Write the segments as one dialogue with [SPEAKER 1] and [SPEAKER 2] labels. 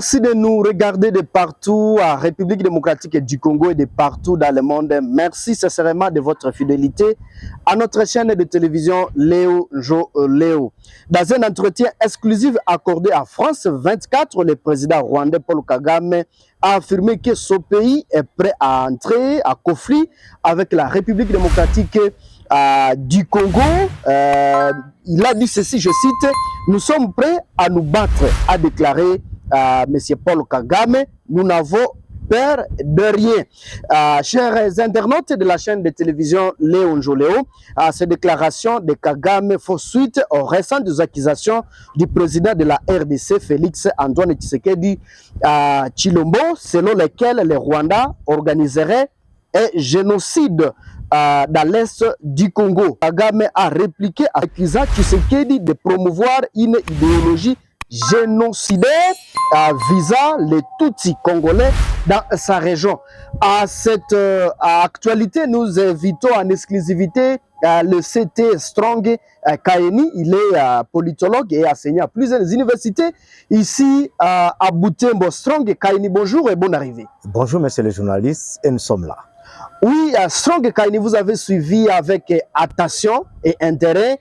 [SPEAKER 1] Merci de nous regarder de partout à République démocratique du Congo et de partout dans le monde. Merci sincèrement de votre fidélité à notre chaîne de télévision Léo Jo Léo. Dans un entretien exclusif accordé à France 24, le président rwandais Paul Kagame a affirmé que son pays est prêt à entrer en conflit avec la République démocratique du Congo. Il a dit ceci, je cite: nous sommes prêts à nous battre, a déclaré Monsieur Paul Kagame. Nous n'avons peur de rien. Chers internautes de la chaîne de télévision Léon Joléo, ces déclarations de Kagame font suite aux récentes accusations du président de la RDC, Félix Antoine Tshisekedi Tshilombo, selon lesquelles le Rwanda organiserait un génocide dans l'est du Congo. Kagame a répliqué, accusant Tshisekedi de promouvoir une idéologie génocidaire visant les Tutsis congolais dans sa région. À cette actualité, nous invitons en exclusivité le CT Strong Kaeni. Il est politologue et enseignant à plusieurs universités ici à Butembo. Strong Kaeni, bonjour et bonne arrivée.
[SPEAKER 2] Bonjour monsieur le journaliste, et nous sommes là.
[SPEAKER 1] Oui, Strong Kaini, vous avez suivi avec attention et intérêt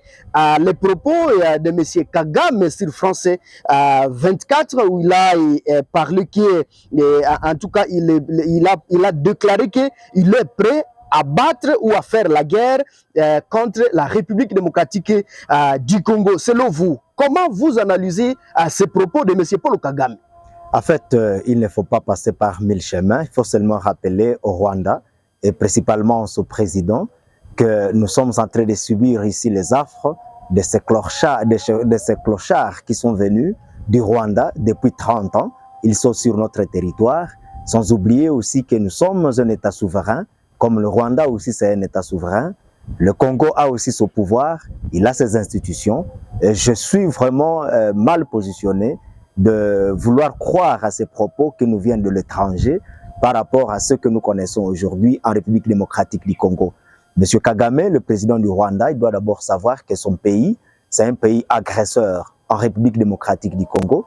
[SPEAKER 1] les propos de M. Kagame sur France 24, où il a parlé qu'en tout cas, il a déclaré qu'il est prêt à battre ou à faire la guerre contre la République démocratique du Congo. Selon vous, comment vous analysez ces propos de M. Paul Kagame?
[SPEAKER 2] En fait, il ne faut pas passer par mille chemins. Il faut seulement rappeler au Rwanda, et principalement au président, que nous sommes en train de subir ici les affres de ces clochards qui sont venus du Rwanda depuis 30 ans. Ils sont sur notre territoire, sans oublier aussi que nous sommes un État souverain, comme le Rwanda aussi c'est un État souverain. Le Congo a aussi son pouvoir, il a ses institutions. Et je suis vraiment mal positionné de vouloir croire à ces propos qui nous viennent de l'étranger, par rapport à ce que nous connaissons aujourd'hui en République démocratique du Congo. Monsieur Kagame, le président du Rwanda, il doit d'abord savoir que son pays, c'est un pays agresseur en République démocratique du Congo,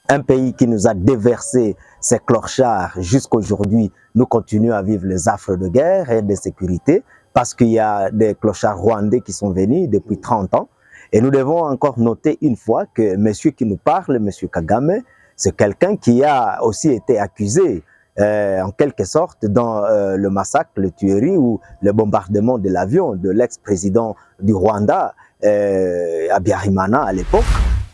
[SPEAKER 2] un pays qui nous a déversé ses clochards jusqu'à aujourd'hui. Nous continuons à vivre les affres de guerre et de sécurité parce qu'il y a des clochards rwandais qui sont venus depuis 30 ans. Et nous devons encore noter une fois que monsieur qui nous parle, monsieur Kagame, c'est quelqu'un qui a aussi été accusé en quelque sorte dans le massacre, le tuerie ou le bombardement de l'avion de l'ex-président du Rwanda, Habyarimana à l'époque,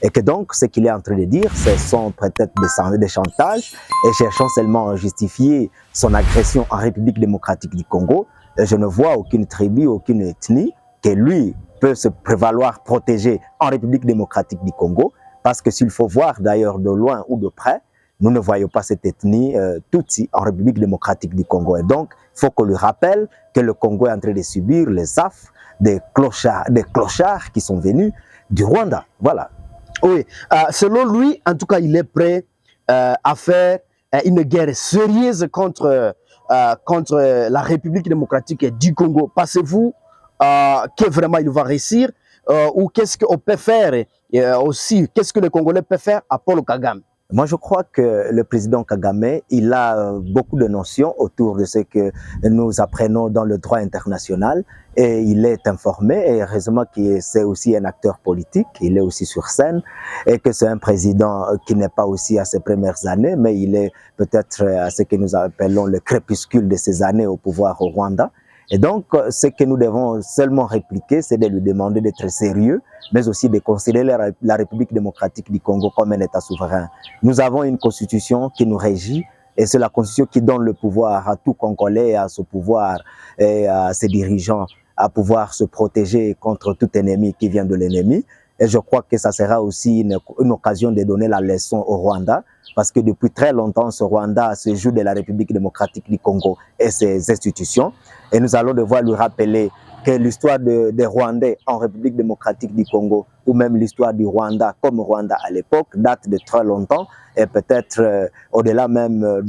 [SPEAKER 2] et que donc ce qu'il est en train de dire, ce sont peut-être des chantages, et cherchant seulement à justifier son agression en République démocratique du Congo. Et je ne vois aucune tribu, aucune ethnie que lui peut se prévaloir protéger en République démocratique du Congo, parce que s'il faut voir d'ailleurs de loin ou de près, nous ne voyons pas cette ethnie Tutsi en République démocratique du Congo. Et donc, il faut qu'on lui rappelle que le Congo est en train de subir les affres des clochards qui sont venus du Rwanda. Voilà.
[SPEAKER 1] Oui, selon lui, en tout cas, il est prêt à faire une guerre sérieuse contre la République démocratique du Congo. Pensez-vous que vraiment il va réussir ou qu'est-ce qu'on peut faire aussi, qu'est-ce que le Congolais peut faire à Paul Kagame?
[SPEAKER 2] Moi, je crois que le président Kagame, il a beaucoup de notions autour de ce que nous apprenons dans le droit international et il est informé et heureusement que c'est aussi un acteur politique, il est aussi sur scène et que c'est un président qui n'est pas aussi à ses premières années, mais il est peut-être à ce que nous appelons le crépuscule de ses années au pouvoir au Rwanda. Et donc, ce que nous devons seulement répliquer, c'est de lui demander d'être sérieux, mais aussi de considérer la République démocratique du Congo comme un État souverain. Nous avons une constitution qui nous régit, et c'est la constitution qui donne le pouvoir à tout Congolais, à ce pouvoir et à ses dirigeants, à pouvoir se protéger contre tout ennemi qui vient de l'ennemi. Et je crois que ça sera aussi une occasion de donner la leçon au Rwanda, parce que depuis très longtemps, ce Rwanda se joue de la République démocratique du Congo et ses institutions. Et nous allons devoir lui rappeler que l'histoire des Rwandais en République démocratique du Congo, ou même l'histoire du Rwanda comme Rwanda à l'époque, date de très longtemps, et peut-être au-delà même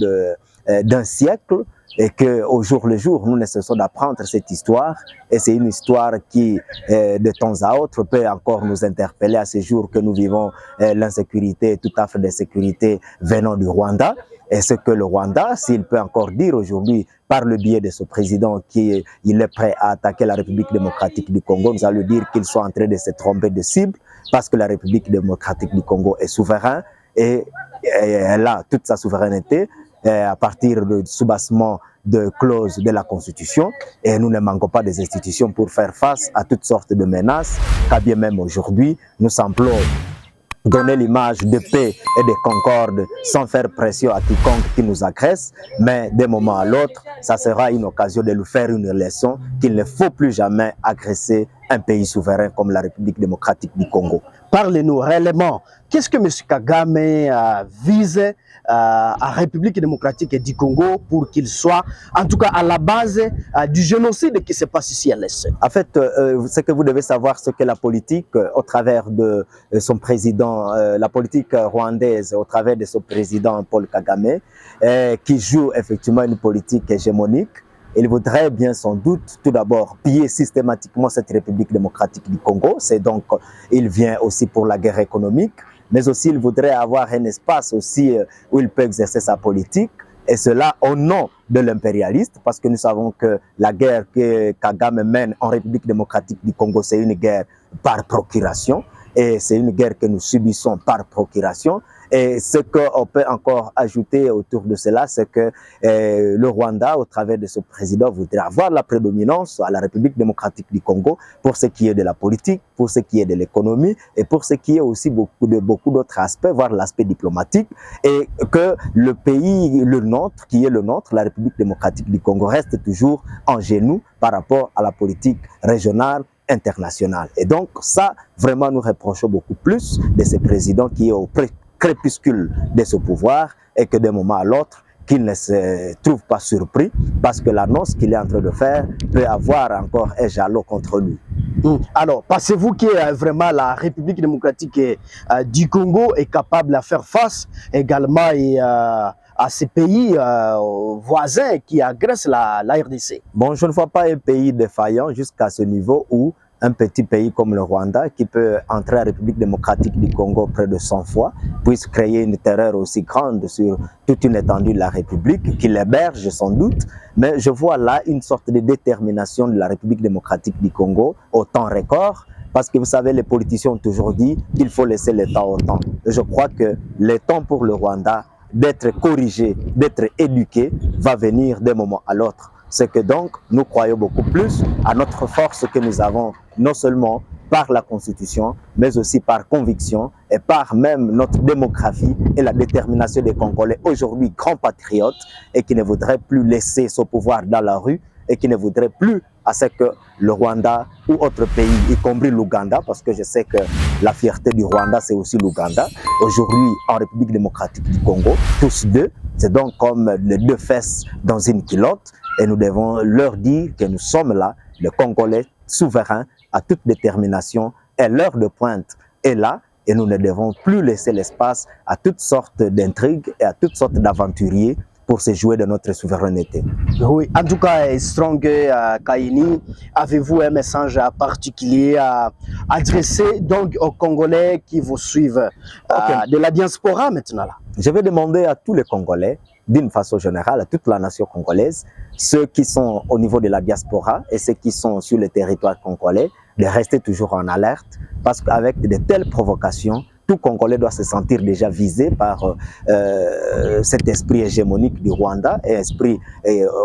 [SPEAKER 2] d'un siècle. et qu'au jour le jour, nous ne cessons d'apprendre cette histoire. Et c'est une histoire qui, de temps à autre, peut encore nous interpeller à ce jour que nous vivons l'insécurité, tout à fait d'insécurité venant du Rwanda. Et ce que le Rwanda, s'il peut encore dire aujourd'hui, par le biais de ce président qu'il est prêt à attaquer la République démocratique du Congo, nous allons dire qu'ils sont en train de se tromper de cible, parce que la République démocratique du Congo est souveraine et elle a toute sa souveraineté à partir du soubassement de clauses de la Constitution, et nous ne manquons pas des institutions pour faire face à toutes sortes de menaces, car bien même aujourd'hui, nous semblons donner l'image de paix et de concorde sans faire pression à quiconque qui nous agresse, mais d'un moment à l'autre, ça sera une occasion de nous faire une leçon qu'il ne faut plus jamais agresser un pays souverain comme la République démocratique du Congo.
[SPEAKER 1] Parlez-nous réellement, qu'est-ce que M. Kagame vise à la République démocratique du Congo pour qu'il soit, en tout cas à la base du génocide qui se passe ici à l'Est?
[SPEAKER 2] En fait, ce que vous devez savoir, c'est que la politique, au travers de son président, la politique rwandaise, au travers de son président Paul Kagame, qui joue effectivement une politique hégémonique, il voudrait bien sans doute tout d'abord piller systématiquement cette République démocratique du Congo. C'est donc, il vient aussi pour la guerre économique, mais aussi il voudrait avoir un espace aussi où il peut exercer sa politique, et cela au nom de l'impérialiste, parce que nous savons que la guerre que Kagame mène en République démocratique du Congo, c'est une guerre par procuration, et c'est une guerre que nous subissons par procuration. Et ce qu'on peut encore ajouter autour de cela, c'est que le Rwanda, au travers de ce président, voudrait avoir la prédominance à la République démocratique du Congo pour ce qui est de la politique, pour ce qui est de l'économie et pour ce qui est aussi beaucoup d'autres aspects, voire l'aspect diplomatique, et que le pays, le nôtre, qui est le nôtre, la République démocratique du Congo, reste toujours en genoux par rapport à la politique régionale, internationale. Et donc ça, vraiment, nous reprochons beaucoup plus de ce président qui est au crépuscule de ce pouvoir, et que d'un moment à l'autre, qu'il ne se trouve pas surpris parce que l'annonce qu'il est en train de faire peut avoir encore un jalon contre lui.
[SPEAKER 1] Alors, pensez-vous que vraiment la République démocratique du Congo est capable de faire face également à ces pays voisins qui agressent la RDC?
[SPEAKER 2] Bon, je ne vois pas un pays défaillant jusqu'à ce niveau où un petit pays comme le Rwanda, qui peut entrer en République démocratique du Congo près de 100 fois, puisse créer une terreur aussi grande sur toute une étendue de la République, qui l'héberge sans doute. Mais je vois là une sorte de détermination de la République démocratique du Congo au temps record, parce que vous savez, les politiciens ont toujours dit qu'il faut laisser le temps au temps. Et je crois que le temps pour le Rwanda d'être corrigé, d'être éduqué, va venir d'un moment à l'autre. C'est que donc, nous croyons beaucoup plus à notre force que nous avons, non seulement par la Constitution, mais aussi par conviction et par même notre démographie et la détermination des Congolais, aujourd'hui grands patriotes, et qui ne voudraient plus laisser ce pouvoir dans la rue, et qui ne voudraient plus à ce que le Rwanda ou autre pays, y compris l'Ouganda, parce que je sais que la fierté du Rwanda, c'est aussi l'Ouganda, aujourd'hui en République démocratique du Congo, tous deux, c'est donc comme les deux fesses dans une culotte, et nous devons leur dire que nous sommes là, les Congolais souverains, à toute détermination, et l'heure de pointe est là, et nous ne devons plus laisser l'espace à toutes sortes d'intrigues et à toutes sortes d'aventuriers pour se jouer de notre souveraineté.
[SPEAKER 1] Oui, en tout cas, Strong Kaini, avez-vous un message particulier à adresser donc aux Congolais qui vous suivent de la diaspora maintenant là?
[SPEAKER 2] Je vais demander à tous les Congolais, d'une façon générale, à toute la nation congolaise, ceux qui sont au niveau de la diaspora et ceux qui sont sur le territoire congolais, de rester toujours en alerte, parce qu'avec de telles provocations, tout Congolais doit se sentir déjà visé par cet esprit hégémonique du Rwanda, et esprit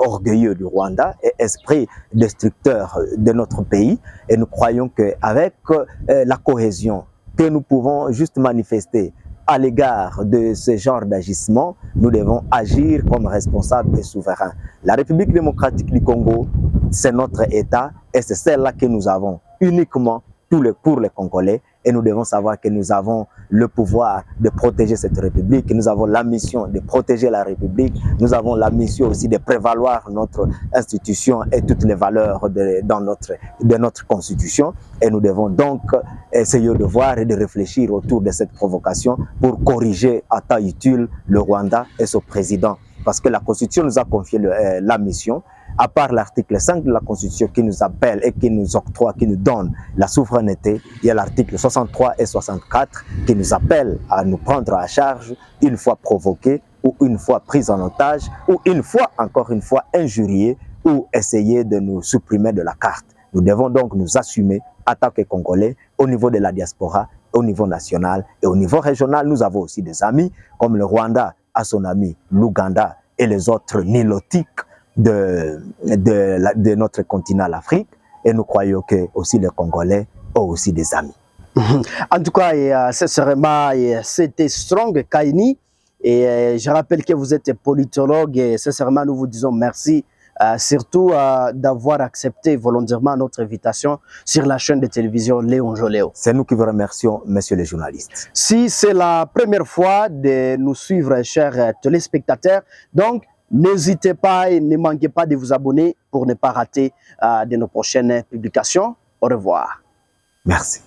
[SPEAKER 2] orgueilleux du Rwanda, et esprit destructeur de notre pays. Et nous croyons qu'avec la cohésion que nous pouvons juste manifester à l'égard de ce genre d'agissement, nous devons agir comme responsables et souverains. La République démocratique du Congo, c'est notre État, et c'est celle-là que nous avons uniquement pour les Congolais, et nous devons savoir que nous avons le pouvoir de protéger cette République, que nous avons la mission de protéger la République, nous avons la mission aussi de prévaloir notre institution et toutes les valeurs de notre Constitution, et nous devons donc essayer de voir et de réfléchir autour de cette provocation pour corriger à temps utile le Rwanda et son président. parce que la Constitution nous a confié la mission, à part l'article 5 de la Constitution qui nous appelle et qui nous octroie, qui nous donne la souveraineté, il y a l'article 63 et 64 qui nous appellent à nous prendre à charge une fois provoqués ou une fois pris en otage ou une fois, encore une fois, injuriés ou essayer de nous supprimer de la carte. Nous devons donc nous assumer en tant que Congolais au niveau de la diaspora, au niveau national et au niveau régional. Nous avons aussi des amis comme le Rwanda a son ami l'Ouganda et les autres nilotiques de notre continent, l'Afrique. Et nous croyons que aussi les Congolais ont aussi des amis.
[SPEAKER 1] En tout cas, sincèrement, c'était Strong Kaini. Et je rappelle que vous êtes politologue et sincèrement, nous vous disons merci. Surtout d'avoir accepté volontairement notre invitation sur la chaîne de télévision Léon Joléo.
[SPEAKER 2] C'est nous qui vous remercions, messieurs les journalistes.
[SPEAKER 1] Si c'est la première fois de nous suivre, chers téléspectateurs, donc n'hésitez pas et ne manquez pas de vous abonner pour ne pas rater de nos prochaines publications. Au revoir.
[SPEAKER 2] Merci.